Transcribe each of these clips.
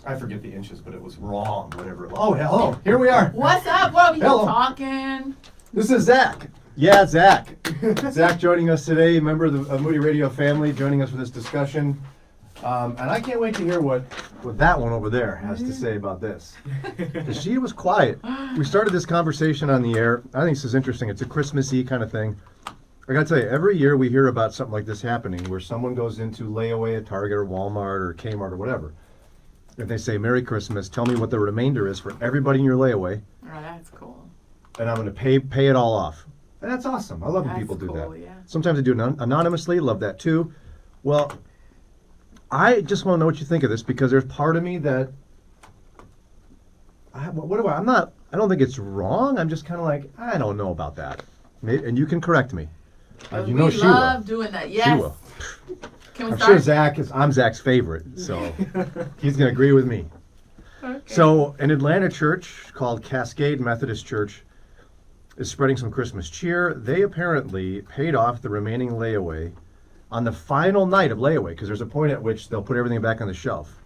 I forget the inches, but it was wrong, whatever it was. Oh, hello, here we are. What's up? What are you Hello. talking? This is Zach. Yeah, Zach. Zach joining us today, member of the Moody Radio family, joining us for this discussion. And I can't wait to hear what that one over there has to say about this. 'Cause she was quiet. We started this conversation on the air. I think this is interesting. It's a Christmassy kind of thing. I gotta tell you, every year we hear about something like this happening where someone goes into Layaway at Target or Walmart or Kmart or whatever. If they say, Merry Christmas, tell me what the remainder is for everybody in your layaway. Oh, that's cool. And I'm going to pay it all off. And that's awesome. I love when people do that. Yeah. Sometimes they do it anonymously. Love that too. Well, I just want to know what you think of this because there's part of me that I don't think it's wrong. I'm just kind of like, I don't know about that. And you can correct me. You know she will. We love doing that. Yes. She will. Can we I'm start? sure I'm Zach's favorite, so he's going to agree with me. Okay. So an Atlanta church called Cascade Methodist Church is spreading some Christmas cheer. They apparently paid off the remaining layaway on the final night of layaway, because there's a point at which they'll put everything back on the shelf,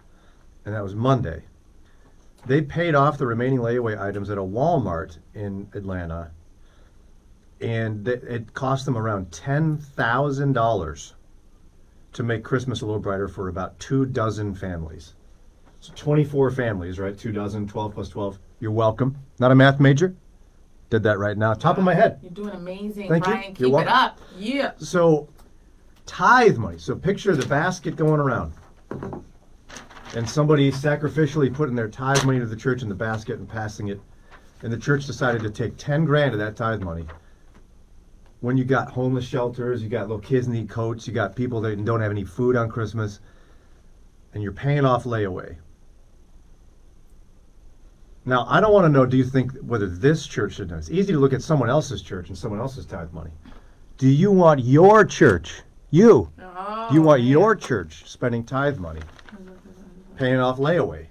and that was Monday. They paid off the remaining layaway items at a Walmart in Atlanta, and it cost them around $10,000 to make Christmas a little brighter for about 24 families. So 24 families, right? 24, 12 plus 12. You're welcome. Not a math major. Did that right now. Top of my head. You're doing amazing, Thank you. Brian. You're Keep it welcome. up. Yeah. So tithe money. So picture the basket going around. And somebody sacrificially putting their tithe money to the church in the basket and passing it. And the church decided to take 10 grand of that tithe money. When you got homeless shelters, you got little kids need coats, you got people that don't have any food on Christmas, and you're paying off layaway. Now, I don't want to know, do you think whether this church should do it? It's easy to look at someone else's church and someone else's tithe money. Do you want your church, do you want your church spending tithe money, paying off layaway?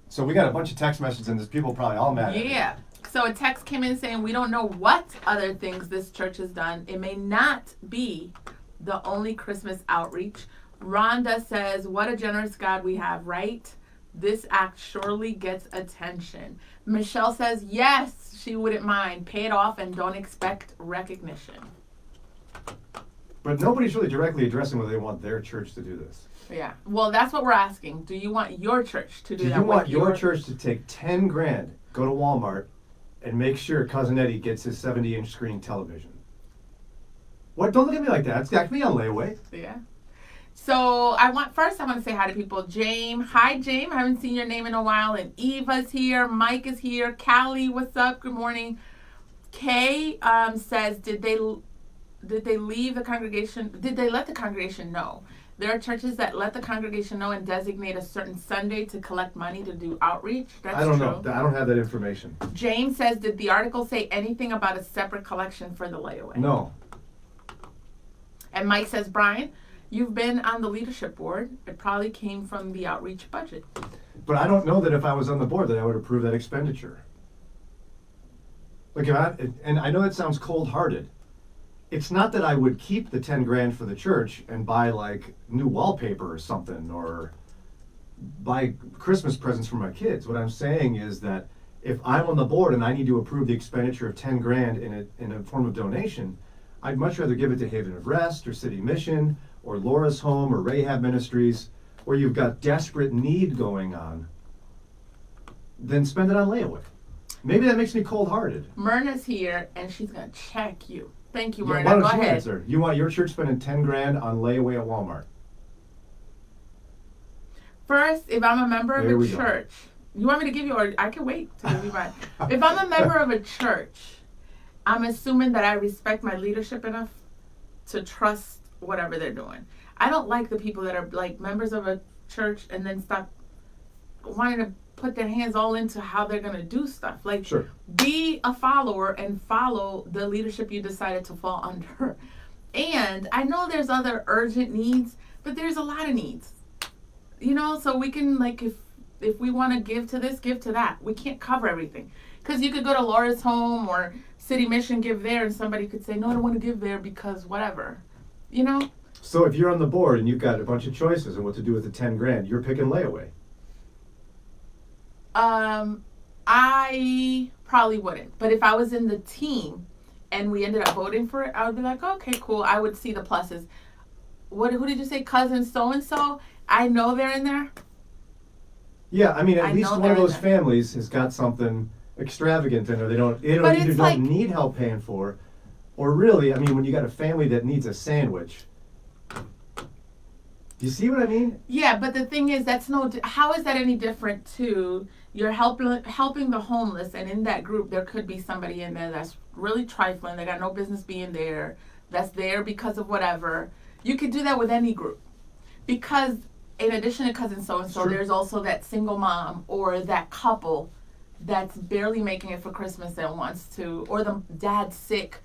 So we got a bunch of text messages and there's people probably all mad at me. Yeah. So a text came in saying, we don't know what other things this church has done. It may not be the only Christmas outreach. Rhonda says, what a generous God we have, right? This act surely gets attention. Michelle says, yes, she wouldn't mind. Pay it off and don't expect recognition. But nobody's really directly addressing whether they want their church to do this. Yeah. Well, that's what we're asking. Do you want your church to do that? Do you want your church to take 10 grand, go to Walmart, and make sure Cousin Eddie gets his 70-inch screen television? What? Don't look at me like that. It's got me on layaway. Yeah. So I want to say hi to people. James. Hi, James. I haven't seen your name in a while. And Eva's here. Mike is here. Callie, what's up? Good morning. Kay says, did they leave the congregation? Did they let the congregation know? There are churches that let the congregation know and designate a certain Sunday to collect money to do outreach. That's I don't true. know. I don't have that information. James says, did the article say anything about a separate collection for the layaway? No. And Mike says, Brian, you've been on the leadership board. It probably came from the outreach budget. But I don't know that if I was on the board that I would approve that expenditure. Like and I know that sounds cold-hearted. It's not that I would keep the 10 grand for the church and buy like new wallpaper or something or buy Christmas presents for my kids. What I'm saying is that if I'm on the board and I need to approve the expenditure of 10 grand in a form of donation, I'd much rather give it to Haven of Rest or City Mission or Laura's Home or Rahab Ministries where you've got desperate need going on than spend it on layaway. Maybe that makes me cold-hearted. Myrna's here and she's going to check you. Thank you, Yeah, Myrna. why don't Go you ahead. answer? You want your church spending 10 grand on layaway at Walmart? First, if I'm a member There of we a go. church, you want me to give you, or I can wait to give you mine. If I'm a member of a church, I'm assuming that I respect my leadership enough to trust whatever they're doing. I don't like the people that are like members of a church and then stop wanting to put their hands all into how they're going to do stuff. Like, Sure. be a follower and follow the leadership you decided to fall under. And I know there's other urgent needs, but there's a lot of needs. You know, so we can, like, if we want to give to this, give to that. We can't cover everything. Because you could go to Laura's Home or City Mission, give there, and somebody could say, no, I don't want to give there because whatever. You know? So if you're on the board and you've got a bunch of choices on what to do with the 10 grand, you're picking layaway. I probably wouldn't. But if I was in the team and we ended up voting for it, I would be like, okay, cool. I would see the pluses. Who did you say? Cousin so-and-so? I know they're in there. Yeah, I mean, I at least know one of they're those in there. families has got something extravagant in there. They But either it's don't like- need help paying for, or really, I mean, when you got a family that needs a sandwich. Do you see what I mean? Yeah, but the thing is, how is that any different to you're helping the homeless, and in that group there could be somebody in there that's really trifling, they got no business being there, that's there because of whatever. You could do that with any group. Because in addition to cousin so-and-so, Sure. there's also that single mom or that couple that's barely making it for Christmas and wants to, or the dad's sick.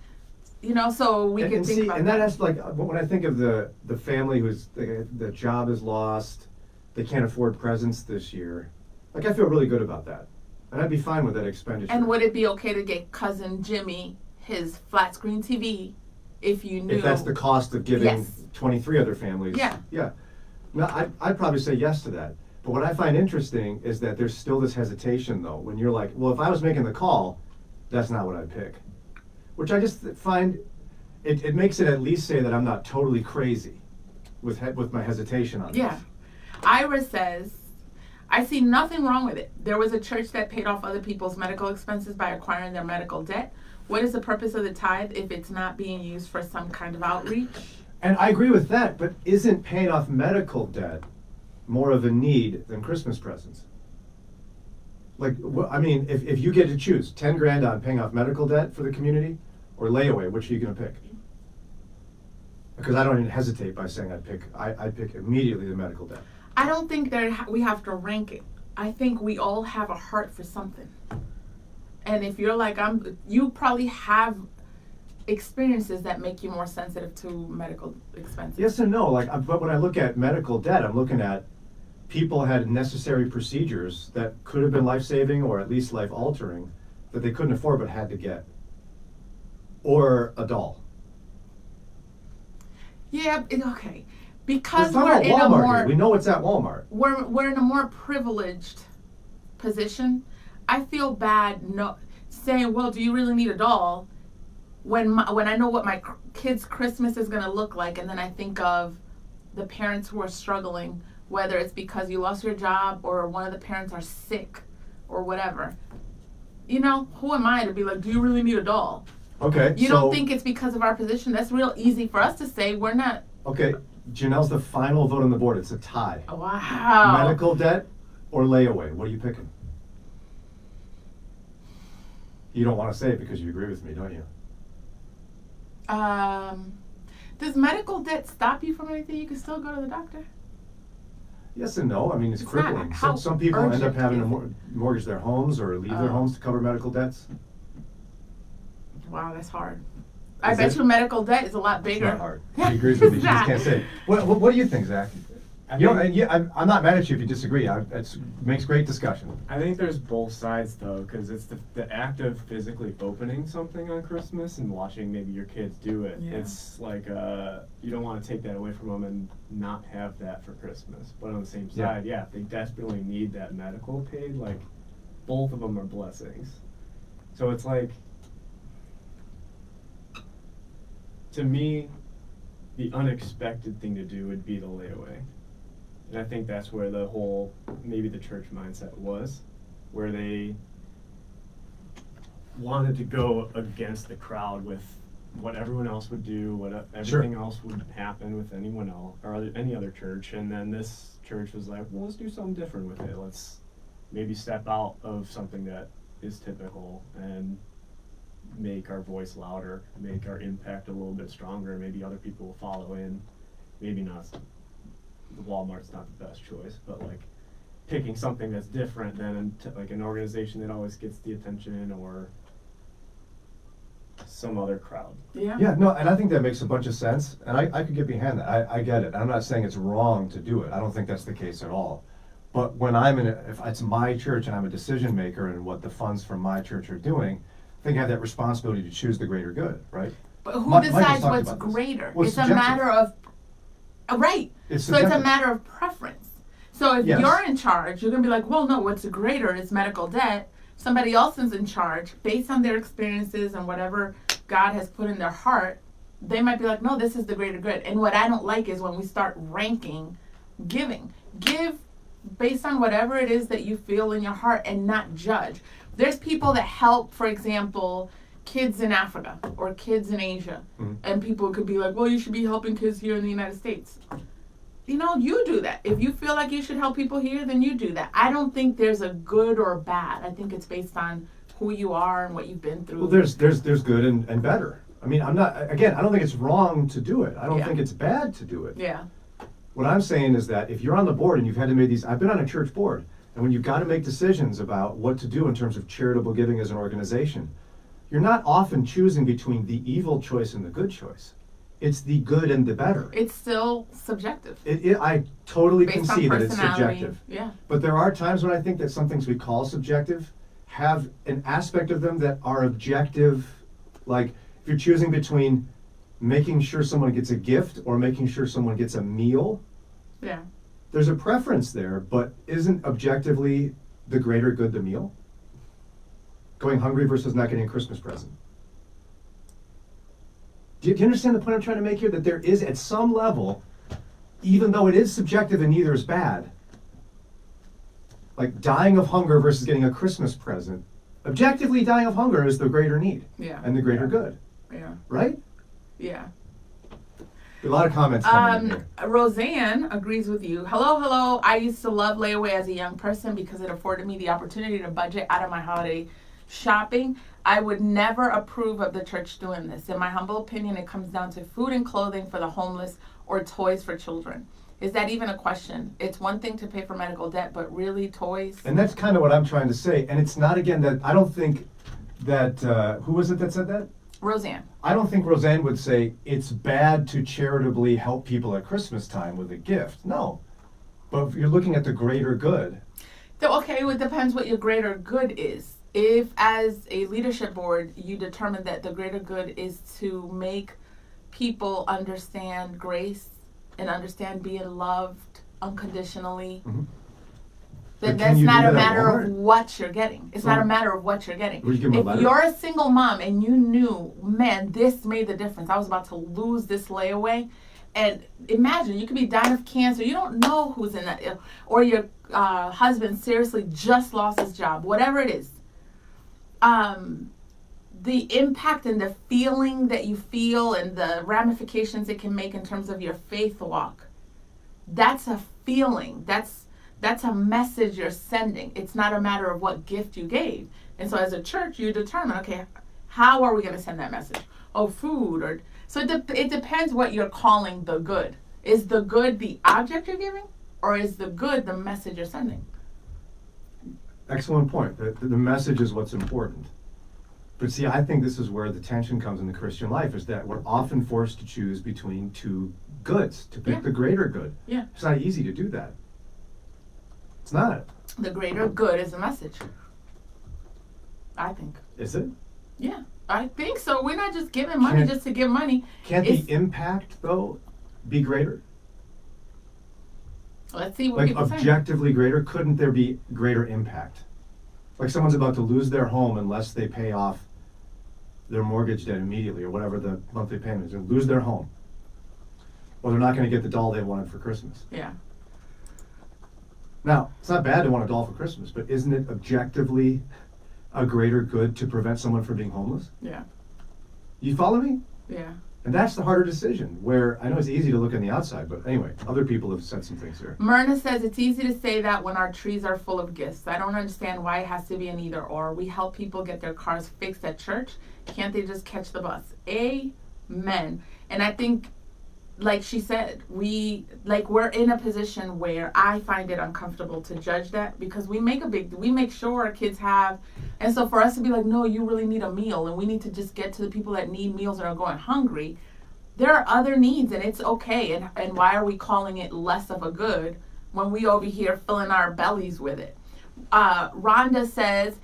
So we and can think see, about and that. that has like when I think of the family who's the job is lost, they can't afford presents this year. Like I feel really good about that, and I'd be fine with that expenditure. And would it be okay to get cousin Jimmy his flat screen TV if you knew? If that's the cost of giving Yes. 23 other families. Yeah. Yeah. No, I'd probably say yes to that. But what I find interesting is that there's still this hesitation, though, when you're like, well, if I was making the call, that's not what I'd pick. Which I just find, it makes it at least say that I'm not totally crazy with my hesitation on Yeah. this. Ira says, I see nothing wrong with it. There was a church that paid off other people's medical expenses by acquiring their medical debt. What is the purpose of the tithe if it's not being used for some kind of outreach? And I agree with that, but isn't paying off medical debt more of a need than Christmas presents? Like, I mean, if you get to choose 10 grand on paying off medical debt for the community or layaway, which are you going to pick? Because I don't even hesitate by saying I'd pick immediately the medical debt. I don't think we have to rank it. I think we all have a heart for something. And if you're like, you probably have experiences that make you more sensitive to medical expenses. Yes and no. But when I look at medical debt, I'm looking at people had necessary procedures that could have been life-saving or at least life-altering that they couldn't afford but had to get. Or a doll. Yeah, okay. Because We're we're talking in about a Walmart more here. We know it's at Walmart. we're in a more privileged position. I feel bad saying, well, do you really need a doll? When I know what my kid's Christmas is going to look like, and then I think of the parents who are struggling, whether it's because you lost your job or one of the parents are sick or whatever. Who am I to be like, do you really need a doll? Okay. You don't think it's because of our position? That's real easy for us to say. We're not. Okay, Janelle's the final vote on the board. It's a tie. Wow. Medical debt or layaway? What are you picking? You don't want to say it because you agree with me, don't you? Does medical debt stop you from anything? You can still go to the doctor. Yes and no. I mean, it's It's not. crippling. How Some people end up urgent having to is it? mortgage their homes or leave their Oh. homes to cover medical debts. Wow, that's hard. I Is bet it? you medical debt is a lot bigger. It's not hard. She agrees with me. She It's just can't not. say it. What do you think, Zach? I'm not mad at you if you disagree. It makes great discussion. I think there's both sides though, because it's the act of physically opening something on Christmas and watching maybe your kids do it. Yeah. It's like you don't want to take that away from them and not have that for Christmas. But on the same Yeah. side, yeah, if they desperately need that medical paid, like both of them are blessings. So it's like, to me, the unexpected thing to do would be the layaway. And I think that's where the whole, maybe the church mindset was, where they wanted to go against the crowd with what everyone else would do, what everything else would happen with anyone else, or any other church. And then this church was like, well, let's do something different with it. Let's maybe step out of something that is typical and make our voice louder, make our impact a little bit stronger. Maybe other people will follow in. Maybe not. The Walmart's not the best choice, but like picking something that's different than like an organization that always gets the attention or some other crowd. Yeah. Yeah, no, and I think that makes a bunch of sense, and I could get behind that. I get it. I'm not saying it's wrong to do it. I don't think that's the case at all. But when if it's my church and I'm a decision maker and what the funds from my church are doing, I think I have that responsibility to choose the greater good, right? But who Mike has decides talked what's about this. greater? Well, It's a subjective. matter of Right. It's So it's a subjective. matter of preference. So if Yes. you're in charge, you're going to be like, well, no, what's greater is medical debt. Somebody else is in charge based on their experiences and whatever God has put in their heart. They might be like, no, this is the greater good. And what I don't like is when we start ranking giving. Give based on whatever it is that you feel in your heart and not judge. There's people that help, for example, kids in Africa or kids in Asia. Mhm. And people could be like, well, you should be helping kids here in the United States. You know, you do that. If you feel like you should help people here, then you do that. I don't think there's a good or bad. I think it's based on who you are and what you've been through. Well, there's good and better. I mean, I don't think it's wrong to do it. I don't Yeah. think it's bad to do it. Yeah. What I'm saying is that if you're on the board and you've had to make these, I've been on a church board, and when you've got to make decisions about what to do in terms of charitable giving as an organization, you're not often choosing between the evil choice and the good choice. It's the good and the better. It's still subjective. I totally Based on concede that it's personality. subjective. Yeah. But there are times when I think that some things we call subjective have an aspect of them that are objective. Like if you're choosing between making sure someone gets a gift or making sure someone gets a meal, Yeah. there's a preference there, but isn't objectively the greater good the meal? Going hungry versus not getting a Christmas present. Do you understand the point I'm trying to make here? That there is, at some level, even though it is subjective and neither is bad, like dying of hunger versus getting a Christmas present, objectively dying of hunger is the greater need Yeah. and the greater good, Yeah. right? Yeah. A lot of comments coming in here. Roseanne agrees with you. Hello. I used to love Layaway as a young person because it afforded me the opportunity to budget out of my holiday shopping. I would never approve of the church doing this. In my humble opinion, it comes down to food and clothing for the homeless or toys for children. Is that even a question? It's one thing to pay for medical debt, but really toys? And that's kind of what I'm trying to say. And it's not, again, that I don't think that, who was it that said that? Roseanne. I don't think Roseanne would say it's bad to charitably help people at Christmas time with a gift. No. But if you're looking at the greater good. So, okay, it depends what your greater good is. If, as a leadership board, you determine that the greater good is to make people understand grace and understand being loved unconditionally, Mhm. then But can that's you do not a that at matter Walmart? of what you're getting. It's not a So- matter of what you're getting. Would you give them a If letter? you're a single mom and you knew, man, this made the difference. I was about to lose this layaway. And imagine, you could be dying of cancer. You don't know who's in that. Or your husband seriously just lost his job. Whatever it is. The impact and the feeling that you feel and the ramifications it can make in terms of your faith walk. That's a feeling. That's a message you're sending. It's not a matter of what gift you gave. And so as a church, you determine, okay, how are we going to send that message? Oh, food or... So it depends what you're calling the good. Is the good the object you're giving? Or is the good the message you're sending? Excellent point. The message is what's important. But see, I think this is where the tension comes in the Christian life, is that we're often forced to choose between two goods, to pick Yeah. the greater good. Yeah. It's not easy to do that. It's not. The greater good is the message. I think. Is it? Yeah, I think so. We're not just giving money Can't- just to give money. Can't It's- the impact, though, be greater? Let's see what Like people say. objectively greater? Couldn't there be greater impact? Like someone's about to lose their home unless they pay off their mortgage debt immediately, or whatever the monthly payment is. They'll lose their home. Or they're not going to get the doll they wanted for Christmas. Yeah. Now, it's not bad to want a doll for Christmas, but isn't it objectively a greater good to prevent someone from being homeless? Yeah. You follow me? Yeah. And that's the harder decision, where I know it's easy to look on the outside, but anyway, other people have said some things here. Myrna says it's easy to say that when our trees are full of gifts. I don't understand why it has to be an either or. We help people get their cars fixed at church. Can't they just catch the bus? Amen. And I think, like she said, we're in a position where I find it uncomfortable to judge that, because we make sure our kids have, and so for us to be like, no, you really need a meal and we need to just get to the people that need meals and are going hungry. There are other needs and it's okay. And why are we calling it less of a good when we over here filling our bellies with it? Rhonda says,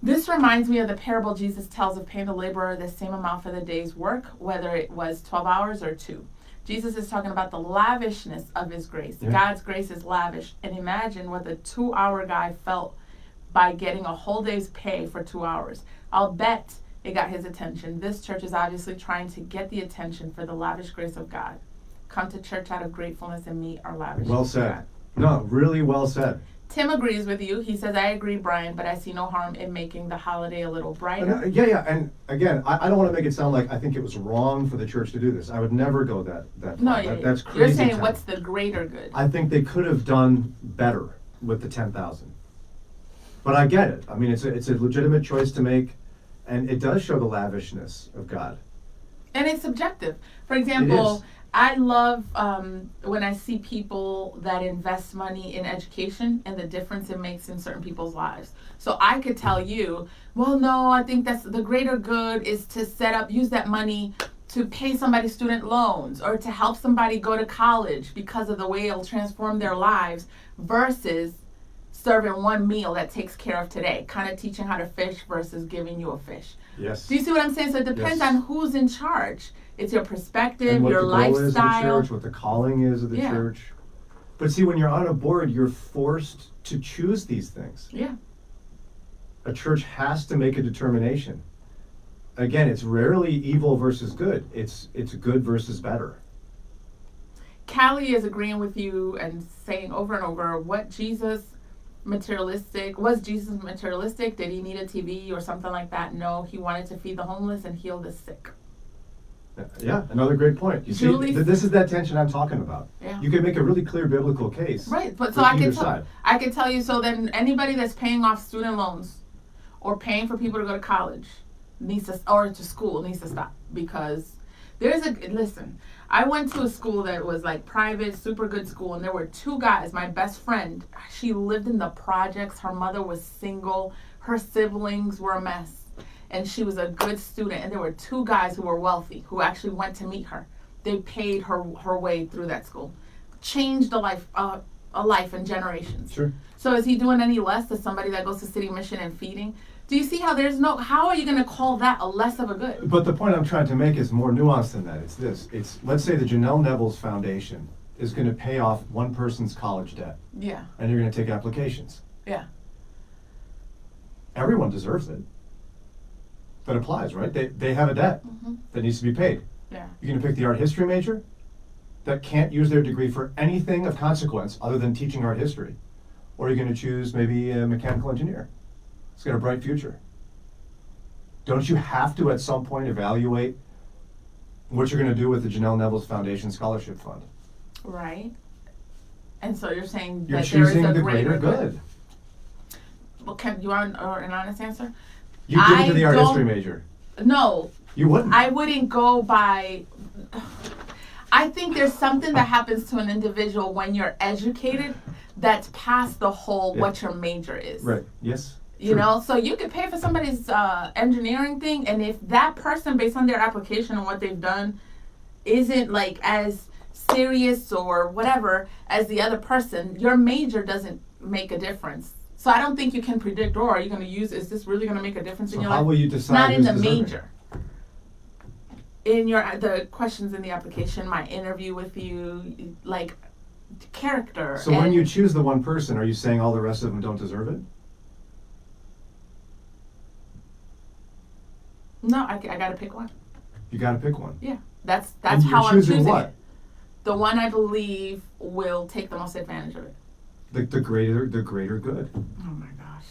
this reminds me of the parable Jesus tells of paying the laborer the same amount for the day's work, whether it was 12 hours or 2. Jesus is talking about the lavishness of his grace. Yeah. God's grace is lavish. And imagine what the 2-hour guy felt by getting a whole day's pay for 2 hours. I'll bet it got his attention. This church is obviously trying to get the attention for the lavish grace of God. Come to church out of gratefulness and meet our lavish Well God. said. No, really well said. Tim agrees with you. He says, I agree, Brian, but I see no harm in making the holiday a little brighter. Yeah. And again, I don't want to make it sound like I think it was wrong for the church to do this. I would never go that far. No, yeah, That's crazy. you're saying town. what's the greater good? I think they could have done better with the 10,000. But I get it. I mean, it's a legitimate choice to make, and it does show the lavishness of God. And it's subjective. For It example, is. I love when I see people that invest money in education and the difference it makes in certain people's lives. So I could tell you, well, no, I think that's the greater good is to use that money to pay somebody student loans or to help somebody go to college because of the way it'll transform their lives versus serving one meal that takes care of today, kind of teaching how to fish versus giving you a fish. Yes. Do you see what I'm saying? So it depends Yes. on who's in charge. It's your perspective, And what your the goal is of the lifestyle. church, what the calling is of the Yeah. church. But see, when you're on a board, you're forced to choose these things. Yeah. A church has to make a determination. Again, it's rarely evil versus good. It's good versus better. Callie is agreeing with you and saying over and over, was Jesus materialistic? Did he need a TV or something like that? No, he wanted to feed the homeless and heal the sick. Yeah, another great point. You Julie- see, this is that tension I'm talking about. Yeah. You can make a really clear biblical case. Right, but for so I either can side. I can tell you. So then, anybody that's paying off student loans or paying for people to go to college needs to, or to school needs to stop, because listen. I went to a school that was like private, super good school, and there were 2 guys. My best friend, she lived in the projects. Her mother was single. Her siblings were a mess. And she was a good student. And there were 2 guys who were wealthy who actually went to meet her. They paid her way through that school. Changed a life in generations. Sure. So is he doing any less to somebody that goes to City Mission and feeding? Do you see how how are you going to call that a less of a good? But the point I'm trying to make is more nuanced than that. It's this. Let's say the Janelle Neville's Foundation is going to pay off one person's college debt, Yeah, and you're going to take applications. yeah. Everyone deserves it. That applies, right? They have a debt that needs to be paid. Yeah. You're going to pick the art history major that can't use their degree for anything of consequence other than teaching art history. Or you're going to choose maybe a mechanical engineer. It's got a bright future. Don't you have to at some point evaluate what you're going to do with the Janelle Neville's Foundation Scholarship Fund? Right. And so you're saying You're that there is choosing a the greater greater good. Well, can you want an honest answer? You give it to the art don't- history major. No, You wouldn't. I wouldn't go by. I think there's something that happens to an individual when you're educated that's past the whole Yeah. what your major is. Right. Yes. You True. know, so you could pay for somebody's engineering thing, and if that person, based on their application and what they've done, isn't like as serious or whatever as the other person, your major doesn't make a difference. So I don't think you can predict, or are you going to use, is this really going to make a difference So in your how life? will you decide Not in who's the deserving? major. In the questions in the application, my interview with you, like character. So when and- you choose the one person, are you saying all the rest of them don't deserve it? No, I got to pick one. You got to pick one. Yeah, that's And you're how I'm choosing choosing what? it. The one I believe will take the most advantage of it. The greater good. Oh my gosh.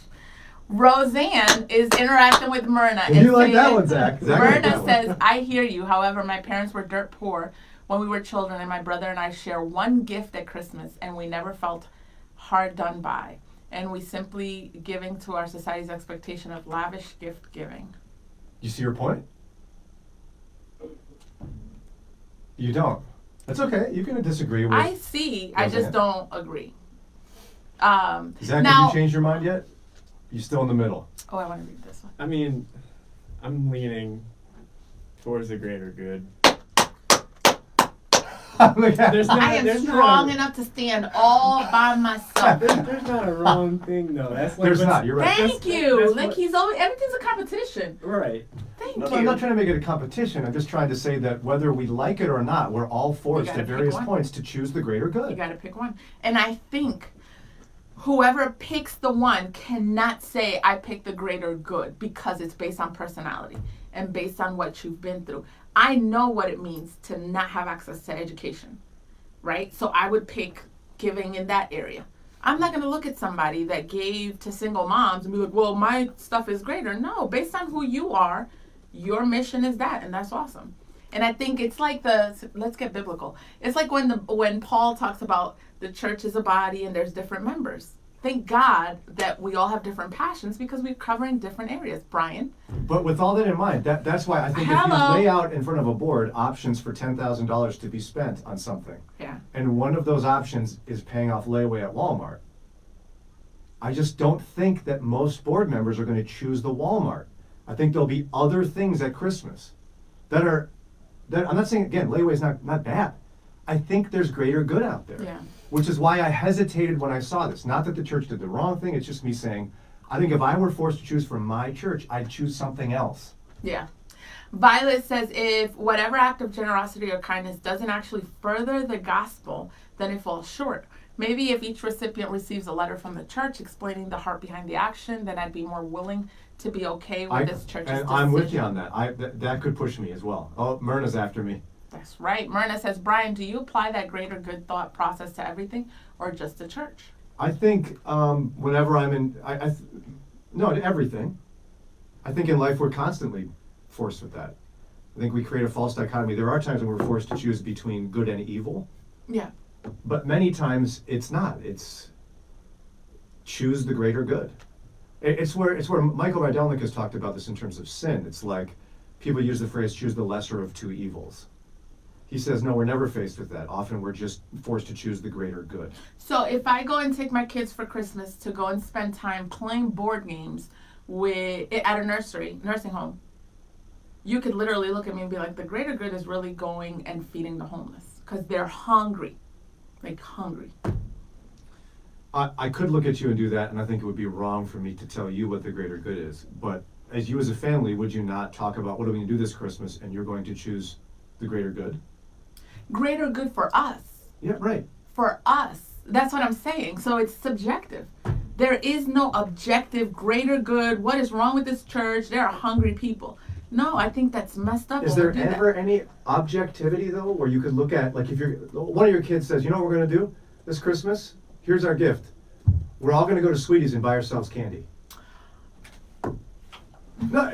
Roseanne is interacting with Myrna. And you like that one, Zach. Zach liked that Myrna one. says, I hear you. However, my parents were dirt poor when we were children, and my brother and I share one gift at Christmas, and we never felt hard done by. And we simply giving to our society's expectation of lavish gift giving. You see your point? You don't. That's okay. You can disagree with. I see. I just Roseanne. don't agree. Zach, now, have you changed your mind yet? You still in the middle? Oh, I want to read this one. I mean, I'm leaning towards the greater good. There's not, I am there's strong not a, enough to stand all by myself. there's not a wrong thing though. That's like There's what's- not. You're right. Thank you. that's Like what- he's always, everything's a competition. Right. Thank No, you. I'm not trying to make it a competition. I'm just trying to say that whether we like it or not, we're all forced gotta at pick various one. points to choose the greater You good. got to pick one. And I think whoever picks the one cannot say, I picked the greater good, because it's based on personality and based on what you've been through. I know what it means to not have access to education, right? So I would pick giving in that area. I'm not going to look at somebody that gave to single moms and be like, well, my stuff is greater. No, based on who you are, your mission is that, and that's awesome. And I think it's like let's get biblical. It's like when Paul talks about the church is a body and there's different members. Thank God that we all have different passions because we're covering different areas. Brian? But with all that in mind, that's why I think if Hello. you lay out in front of a board options for $10,000 to be spent on something, Yeah. and one of those options is paying off Layaway at Walmart, I just don't think that most board members are going to choose the Walmart. I think there'll be other things at Christmas that I'm not saying, again, Layaway is not bad. I think there's greater good out there. Yeah. Which is why I hesitated when I saw this. Not that the church did the wrong thing, it's just me saying, I think if I were forced to choose from my church, I'd choose something else. Yeah. Violet says if whatever act of generosity or kindness doesn't actually further the gospel, then it falls short. Maybe if each recipient receives a letter from the church explaining the heart behind the action, then I'd be more willing to be okay with this church's And decision. I'm with you on that. That could push me as well. Oh, Myrna's after me. That's right. Myrna says, Brian, do you apply that greater good thought process to everything or just the church? I think whenever I'm in, no, to everything. I think in life we're constantly forced with that. I think we create a false dichotomy. There are times when we're forced to choose between good and evil, Yeah. but many times it's not. It's choose the greater good. It's where Michael Rydelnik has talked about this in terms of sin. It's like people use the phrase choose the lesser of two evils. He says, no, we're never faced with that. Often we're just forced to choose the greater good. So if I go and take my kids for Christmas to go and spend time playing board games at a nursing home, you could literally look at me and be like, the greater good is really going and feeding the homeless because they're hungry, like hungry. I could look at you and do that, and I think it would be wrong for me to tell you what the greater good is. But as you as a family, would you not talk about what are we going to do this Christmas, and you're going to choose the greater good? Greater good for us. Yeah, right. For us. That's what I'm saying. So it's subjective. There is no objective greater good. What is wrong with this church? There are hungry people. No, I think that's messed up. Is when there we do ever that. any objectivity, though, where you could look at, like if one of your kids says, you know what we're going to do this Christmas? Here's our gift. We're all going to go to Sweeties and buy ourselves candy. No,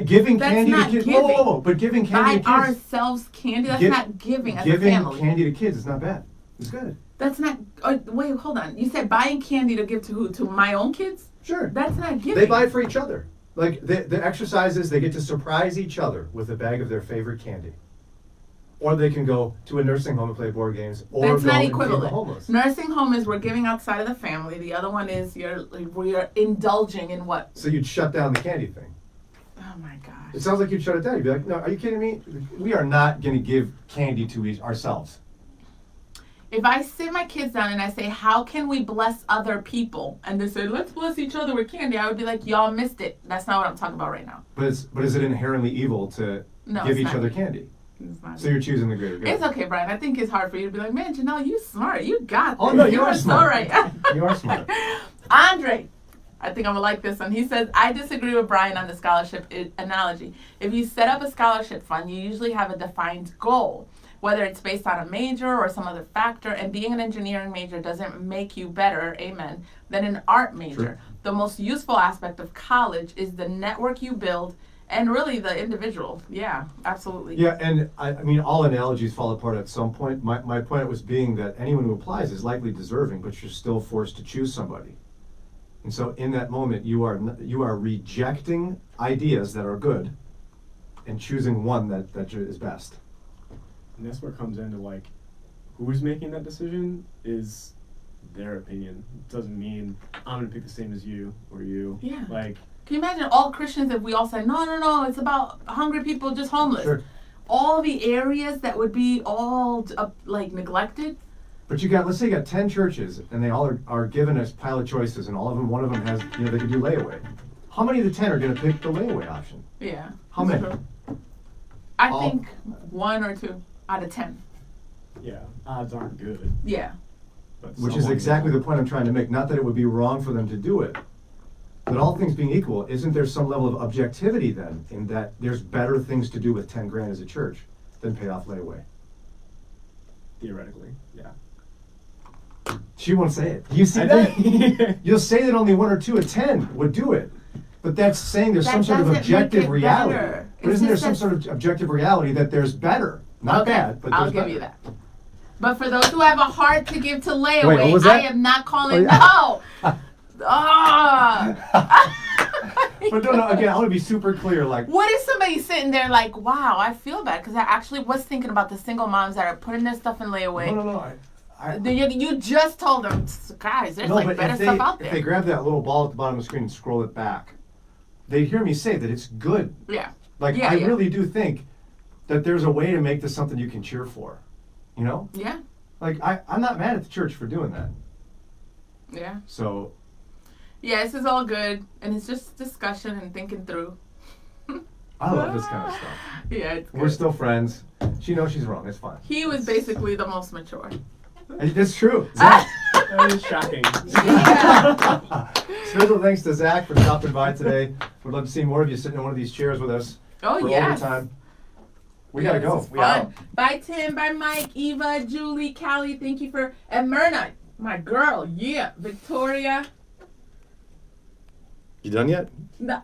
giving That's candy not to kids. giving. Whoa. But giving candy Buy to kids. ourselves candy? That's Give- not giving as a Giving family. candy to kids is not bad. It's good. That's not. Wait, hold on. You said buying candy to give to who? To my own kids? Sure. That's not giving. They buy it for each other. Like the exercises, they get to surprise each other with a bag of their favorite candy. Or they can go to a nursing home and play board games, or That's go not and feed the equivalent. homeless. Nursing home is we're giving outside of the family. The other one is we're indulging in what? So you'd shut down the candy thing. Oh my gosh. It sounds like you'd shut it down. You'd be like, no, are you kidding me? We are not going to give candy to ourselves. If I sit my kids down and I say, how can we bless other people? And they say, let's bless each other with candy. I would be like, y'all missed it. That's not what I'm talking about right now. But is it inherently evil to No, give it's each not. other candy? It's not. So you're choosing the greater good. It's okay, Brian. I think it's hard for you to be like, man, Janelle, you smart. You got this. Oh, no, you are so smart. right. You are smart. Andre, I think I'm gonna like this one. He says, I disagree with Brian on the scholarship analogy. If you set up a scholarship fund, you usually have a defined goal, whether it's based on a major or some other factor, and being an engineering major doesn't make you better, amen, than an art major. True. The most useful aspect of college is the network you build and really the individual. Yeah, absolutely. Yeah, and I mean, all analogies fall apart at some point. My point was being that anyone who applies is likely deserving, but you're still forced to choose somebody. And so in that moment, you are rejecting ideas that are good and choosing one that is best. And that's where it comes into like, who's making that decision is their opinion. It doesn't mean I'm gonna pick the same as you or you. Yeah. Like, Can you imagine all Christians if we all said, no, it's about hungry people, just homeless? Sure. all the areas that would be all like neglected. But let's say you got 10 churches, and they all are given a pile of choices, and one of them has, they could do layaway. How many of the 10 are going to pick the layaway option? Yeah. How many? True. I think 1 or 2 out of 10. Yeah, odds aren't good. Yeah. But Which is exactly the point I'm trying to make. Not that it would be wrong for them to do it, but all things being equal, isn't there some level of objectivity then in that there's better things to do with 10 grand as a church than pay off layaway? Theoretically, yeah. She won't say it. You see that? You'll say that only 1 or 2 of 10 would do it. But that's saying there's That some sort of doesn't objective make it reality. better. But It's isn't there just some that- sort of objective reality that there's better? Not Okay, bad, but there's I'll give better. you that. But for those who have a heart to give to layaway, Wait, what was that? I am not calling Oh, no. Ah. But no, again, I want to be super clear. Like, What if somebody's sitting there like, wow, I feel bad because I actually was thinking about the single moms that are putting their stuff in layaway. no. You just told them, guys, there's No, like but better if they, stuff out if they there. grab that little ball at the bottom of the screen and scroll it back, they hear me say that it's good. Yeah. Like, Yeah, I yeah. really do think that there's a way to make this something you can cheer for. You know? Yeah. Like, I'm not mad at the church for doing that. Yeah. So, Yeah, this is all good. And it's just discussion and thinking through. I love this kind of stuff. Yeah, it's good. We're still friends. She knows she's wrong. It's fine. He was basically the most mature. That's true. Zach. That is shocking. Yeah. Special thanks to Zach for stopping by today. We'd love to see more of you sitting in one of these chairs with us Oh, for yes. overtime. We Yeah, gotta go. this is We out. fun. Bye, Tim. Bye, Mike, Eva, Julie, Callie. Thank you for... And Myrna, my girl. Yeah. Victoria. You done yet? No.